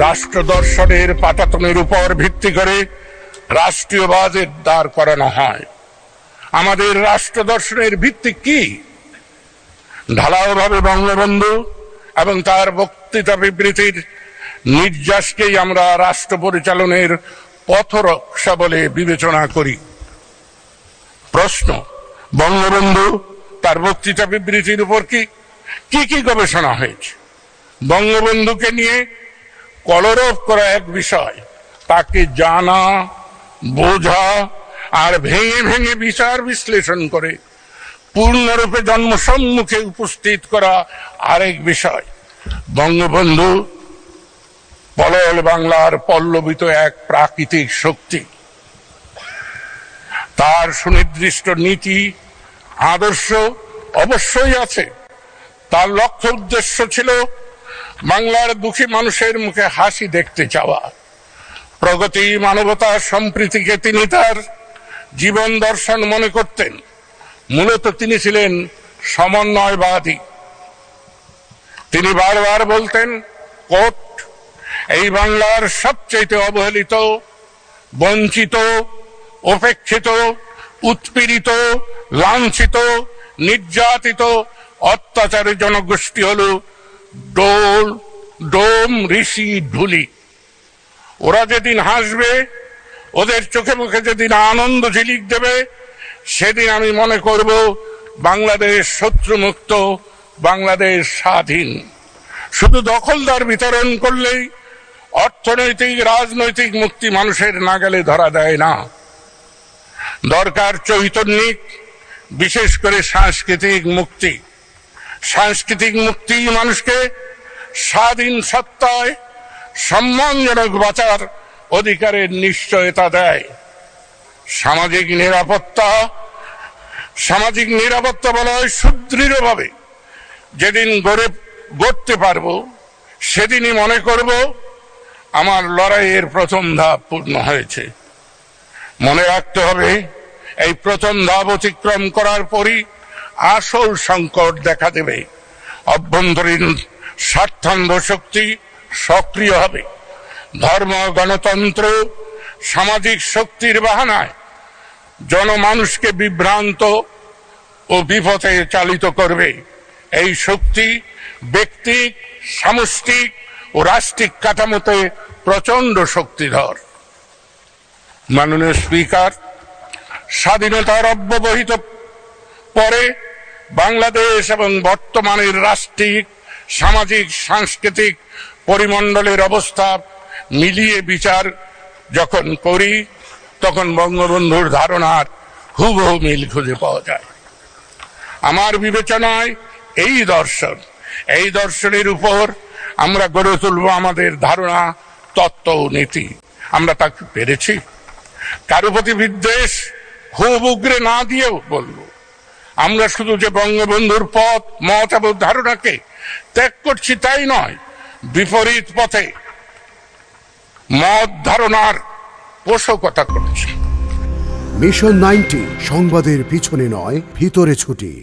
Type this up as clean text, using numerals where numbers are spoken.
রাষ্ট্র দর্শনের পাটাতনের উপর ভিত্তি করে রাষ্ট্রীয়বাদের দাঁড় করানো হয়। আমাদের রাষ্ট্র দর্শনের ভিত্তি কি? ঢালাওভাবে বঙ্গবন্ধু এবং তার বক্তৃতা বিবৃতির নির্যাসকেই আমরা রাষ্ট্র পরিচালনের পথরক্ষা বলে বিবেচনা করি। প্রশ্ন, বঙ্গবন্ধু তার বক্তৃতা বিবৃতির উপর কি কি গবেষণা হয়েছে? বঙ্গবন্ধুকে নিয়ে কলরব করা এক বিষয়, তাকে জানা, বোঝা আর ভেঙে ভেঙে বিচার বিশ্লেষণ করে পূর্ণরূপে জন্মসম্মুখে উপস্থিত করা আরেক বিষয়। বঙ্গবন্ধু পলল বাংলার পল্লবিত এক প্রাকৃতিক শক্তি। তার সুনির্দিষ্ট নীতি আদর্শ অবশ্যই আছে। তার লক্ষ্য উদ্দেশ্য ছিল বাংলার দুঃখী মানুষের মুখে হাসি দেখতে চাওয়া। প্রগতি, মানবতা, সম্প্রীতিকে তিনি তার জীবন দর্শন মনে করতেন। মূলত তিনি ছিলেন সমন্বয়বাদী। তিনি বারবার বলতেন, কোট, এই বাংলার সবচেয়ে অবহেলিত, বঞ্চিত, উপেক্ষিত, উৎপীড়িত, লাঞ্ছিত, নির্যাতিত, অত্যাচারী জনগোষ্ঠী হল ডোম, ঋষি, ঢুলি। ওরা যেদিন হাসবে, ওদের চোখে মুখে যেদিন আনন্দ ঝিলিক দেবে, সেদিন আমি মনে করব বাংলাদেশ শত্রুমুক্ত, বাংলাদেশ স্বাধীন। শুধু দখলদার বিতরণ করলেই অর্থনৈতিক, রাজনৈতিক মুক্তি মানুষের নাগালে ধরা দেয় না। দরকার চৈতন্যিক, বিশেষ করে সাংস্কৃতিক মুক্তি। সাংস্কৃতিক মুক্তি মানুষকে স্বাধীন সত্তায় সম্মানজনক বাঁচার অধিকারের নিশ্চয়তা দেয়। সামাজিক নিরাপত্তা বলয় সুদৃঢ়ভাবে যেদিন গড়তে পারবো, সেদিনই মনে করব আমার লড়াইয়ের প্রথম ধাপ পূর্ণ হয়েছে। মনে রাখতে হবে, এই প্রথম ধাপ অতিক্রম করার পরই আসল সংকট দেখা দেবে। অভ্যন্তরীণ স্বার্থান্ধ শক্তি সক্রিয় হবে। ধর্ম, গণতন্ত্র, সামাজিক শক্তির বাহানায় জনমানুষকে বিভ্রান্ত ও বিপথে চালিত করবে। এই শক্তি ব্যক্তিক, সামষ্টিক ও রাষ্ট্রিক কাঠামোতে প্রচন্ড শক্তিধর। মাননীয় স্পিকার, স্বাধীনতার অব্যবহিত পরে বাংলাদেশ এবং বর্তমানের রাষ্ট্রিক, সামাজিক, সাংস্কৃতিক পরিমণ্ডলের অবস্থা মিলিয়ে বিচার যখন করি, তখন বঙ্গবন্ধুর ধারণার হুবহু মিল খুঁজে পাওয়া যায়। আমার বিবেচনায় এই দর্শনের উপর আমরা গড়ে তুলব আমাদের ধারণা, তত্ত্ব ও নীতি। আমরা তাকে পেরেছি। কারো প্রতি বিদ্বেষ খুব উগরে না দিয়েও বলবো, আমরা শুধু যে বঙ্গবন্ধুর পথ, মত এবং ধারণাকে ত্যাগ করছি তাই নয়, বিপরীত পথে মত ধারণার পোষকতা করছি। মিশন 90 সংবাদের পিছনে নয়, ভিতরে ছুটি।